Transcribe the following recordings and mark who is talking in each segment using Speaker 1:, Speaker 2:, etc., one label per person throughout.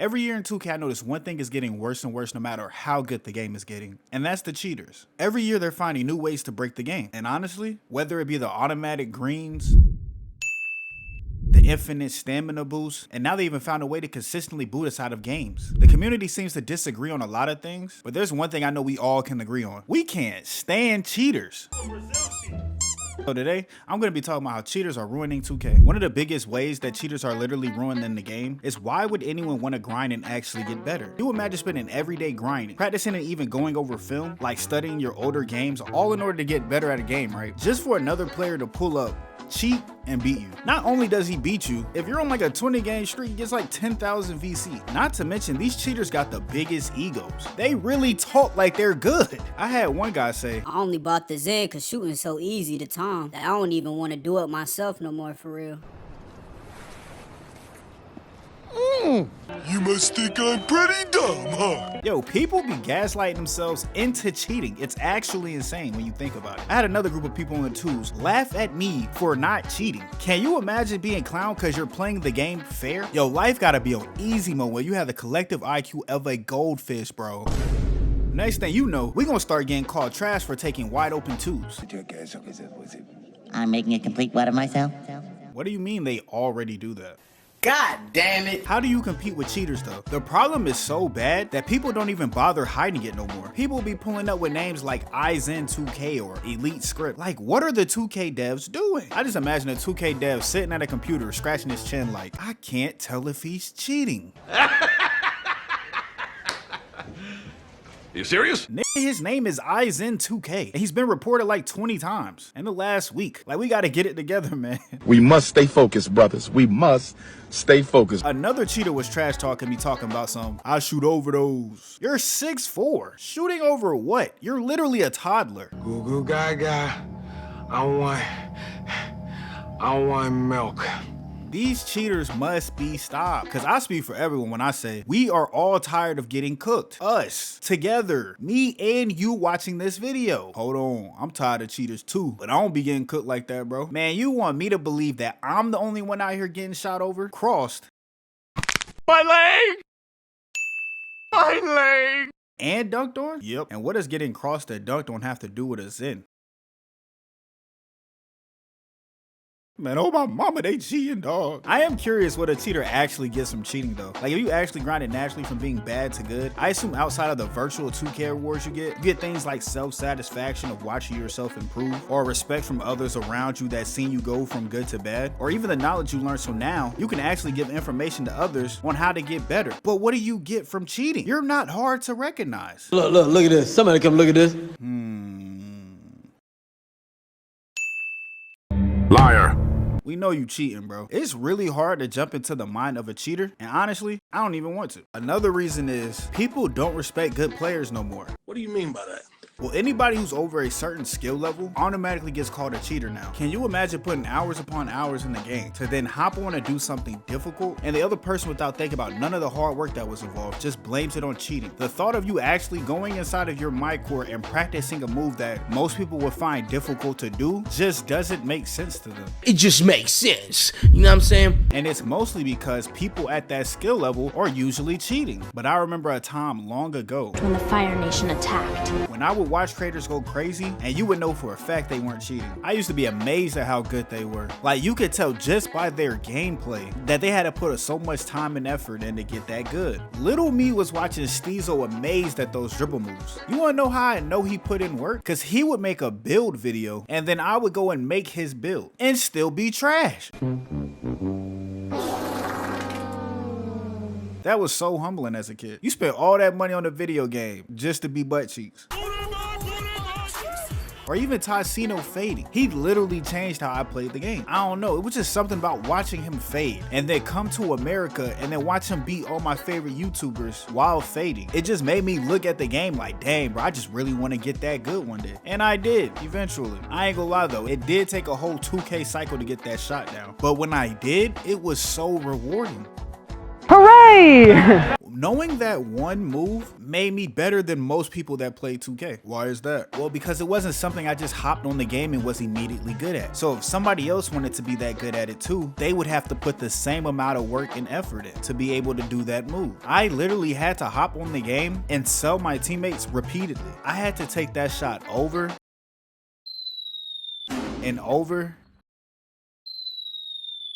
Speaker 1: Every year in 2K, I notice one thing is getting worse and worse no matter how good the game is getting, and that's the cheaters. Every year they're finding new ways to break the game, and honestly, whether it be the automatic greens, the infinite stamina boost, and now they even found a way to consistently boot us out of games. The community seems to disagree on a lot of things, but there's one thing I know we all can agree on. We can't stand cheaters. So today, I'm going to be talking about how cheaters are ruining 2K. One of the biggest ways that cheaters are literally ruining the game is why would anyone want to grind and actually get better? You imagine spending every day grinding, practicing and even going over film, like studying your older games, all in order to get better at a game, right? Just for another player to pull up, cheat, and beat you. Not only does he beat you, if you're on like a 20 game streak, he gets like 10,000 VC. Not to mention, these cheaters got the biggest egos. They really talk like they're good. I had one guy say,
Speaker 2: I only bought the Z cause shooting's so easy to Tom that I don't even want to do it myself no more for real.
Speaker 3: You must think I'm pretty dumb, huh?
Speaker 1: yo, people be gaslighting themselves into cheating. It's actually insane when you think about it. I had another group of people in the twos laugh at me for not cheating. Can you imagine being clowned because you're playing the game fair? Yo, life gotta be on easy mode where you have the collective IQ of a goldfish, bro. Next thing you know, we gonna start getting called trash for taking wide open twos.
Speaker 4: I'm making a complete what of myself?
Speaker 1: What do you mean they already do that?
Speaker 5: God damn it.
Speaker 1: How do you compete with cheaters though? The problem is so bad that people don't even bother hiding it no more. People be pulling up with names like IZen2K or Elite Script. Like, what are the 2K devs doing? I just imagine a 2K dev sitting at a computer scratching his chin like, I can't tell if he's cheating.
Speaker 3: You serious?
Speaker 1: Nigga, his name is IZen2K, and he's been reported like 20 times in the last week. Like, we gotta get it together, man.
Speaker 6: We must stay focused, brothers. We must stay focused.
Speaker 1: Another cheater was trash talking me, talking about some, I shoot over those. You're 6'4". Shooting over what? You're literally a toddler.
Speaker 7: Goo goo gaga. I want milk.
Speaker 1: These cheaters must be stopped. Because I speak for everyone when I say we are all tired of getting cooked. Us, together, me and you watching this video. Hold on, I'm tired of cheaters too, but I don't be getting cooked like that, bro. Man, you want me to believe that I'm the only one out here getting shot over? Crossed.
Speaker 3: My leg! My leg!
Speaker 1: And dunked on? Yep. And what does getting crossed and dunked on have to do with a Zen? Man, oh my mama, they cheating, dog. I am curious what a cheater actually gets from cheating though. Like, if you actually grind it naturally from being bad to good, I assume outside of the virtual 2K rewards you get things like self-satisfaction of watching yourself improve, or respect from others around you that seen you go from good to bad, or even the knowledge you learned. So now you can actually give information to others on how to get better. But what do you get from cheating? You're not hard to recognize.
Speaker 5: Look at this. Somebody come look at this.
Speaker 3: Liar.
Speaker 1: We know you cheating, bro. It's really hard to jump into the mind of a cheater, and honestly, I don't even want to. Another reason is people don't respect good players no more.
Speaker 3: What do you mean by that?
Speaker 1: Well, anybody who's over a certain skill level automatically gets called a cheater now. Can you imagine putting hours upon hours in the game to then hop on and do something difficult, and the other person, without thinking about none of the hard work that was involved, just blames it on cheating? The thought of you actually going inside of your mic court and practicing a move that most people would find difficult to do just doesn't make sense to them.
Speaker 5: It just makes sense. You know what I'm saying?
Speaker 1: And it's mostly because people at that skill level are usually cheating. But I remember a time long ago
Speaker 8: when the Fire Nation attacked.
Speaker 1: when I would watch creators go crazy and you would know for a fact they weren't cheating. I used to be amazed at how good they were. Like, you could tell just by their gameplay that they had to put so much time and effort in to get that good. Little me was watching Steezo amazed at those dribble moves. You wanna know how I know he put in work? Cause he would make a build video and then I would go and make his build and still be trash. That was so humbling as a kid. You spent all that money on a video game just to be butt cheeks. Or even Tassino fading. He literally changed how I played the game. I don't know, it was just something about watching him fade and then come to America and then watch him beat all my favorite YouTubers while fading. It just made me look at the game like, dang bro, I just really want to get that good one day. And I did, eventually. I ain't gonna lie though, it did take a whole 2K cycle to get that shot down. But when I did, it was so rewarding.
Speaker 9: Hooray!
Speaker 1: Knowing that one move made me better than most people that play 2K. Why is that? Well, because it wasn't something I just hopped on the game and was immediately good at. So if somebody else wanted to be that good at it too, they would have to put the same amount of work and effort in to be able to do that move. I literally had to hop on the game and sell my teammates repeatedly. I had to take that shot over and over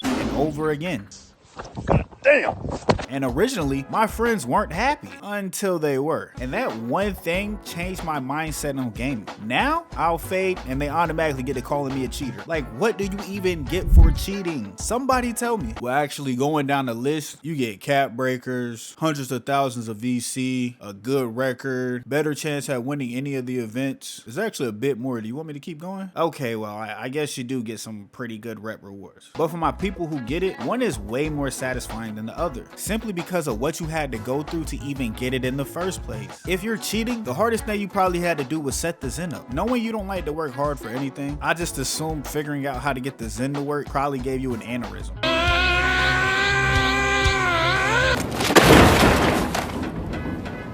Speaker 1: and over again.
Speaker 3: Damn.
Speaker 1: And originally, my friends weren't happy until they were. And that one thing changed my mindset on gaming. Now, I'll fade and they automatically get to calling me a cheater. Like, what do you even get for cheating? Somebody tell me. Well, actually, going down the list, you get cap breakers, hundreds of thousands of VC, a good record, better chance at winning any of the events. There's actually a bit more. Do you want me to keep going? Okay, well, I guess you do get some pretty good rep rewards. But for my people who get it, one is way more satisfying than the other, simply because of what you had to go through to even get it in the first place. If you're cheating, the hardest thing you probably had to do was set the Zen up. Knowing you don't like to work hard for anything, I just assumed figuring out how to get the Zen to work probably gave you an aneurysm.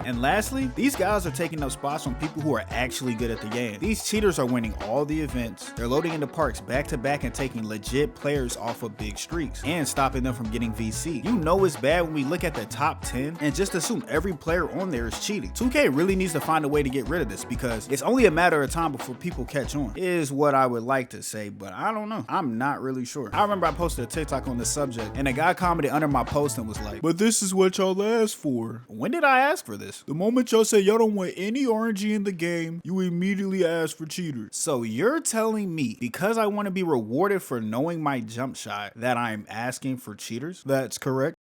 Speaker 1: And lastly, these guys are taking up spots from people who are actually good at the game. These cheaters are winning all the events. They're loading into parks back to back and taking legit players off of big streaks and stopping them from getting VC. You know it's bad when we look at the top 10 and just assume every player on there is cheating. 2K really needs to find a way to get rid of this because it's only a matter of time before people catch on, is what I would like to say, but I don't know. I'm not really sure. I remember I posted a TikTok on this subject and a guy commented under my post and was like, "But this is what y'all asked for." When did I ask for this? The moment y'all say y'all don't want any RNG in the game, you immediately ask for cheaters. So you're telling me because I want to be rewarded for knowing my jump shot that I'm asking for cheaters? That's correct.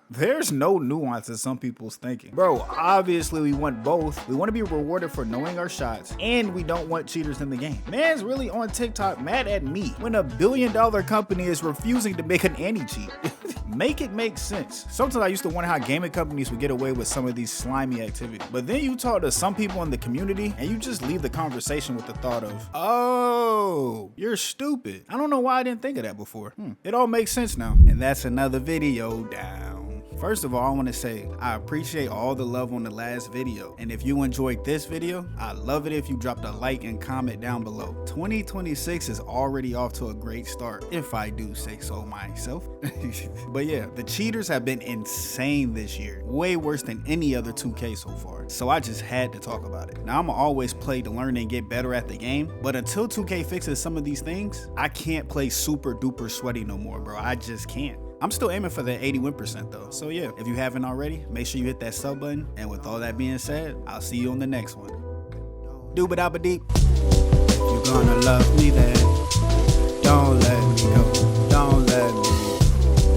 Speaker 1: There's no nuance in some people's thinking. Bro, obviously we want both. We want to be rewarded for knowing our shots and we don't want cheaters in the game. Man's really on TikTok mad at me when a billion-dollar company is refusing to make an anti-cheat. Make it make sense. Sometimes I used to wonder how gaming companies would get away with some of these slimy activities. But then you talk to some people in the community and you just leave the conversation with the thought of, oh, you're stupid. I don't know why I didn't think of that before. It all makes sense now. And that's another video down. First of all, I want to say I appreciate all the love on the last video. And if you enjoyed this video, I'd love it if you dropped a like and comment down below. 2026 is already off to a great start, if I do say so myself. But yeah, the cheaters have been insane this year. Way worse than any other 2K so far. So I just had to talk about it. Now, I'ma always play to learn and get better at the game, but until 2K fixes some of these things, I can't play super duper sweaty no more, bro. I just can't. I'm still aiming for that 81% though. So yeah, if you haven't already, make sure you hit that sub button. And with all that being said, I'll see you on the next one. Doobadabba-deep. If you're gonna love me then, don't let me go, don't let me leave.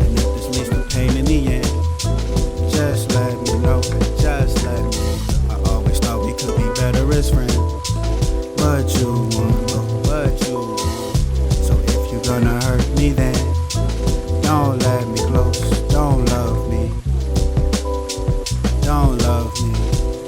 Speaker 1: And if this leads to pain in the end, just let me know, just let me know. I always thought we could be better as friends, but you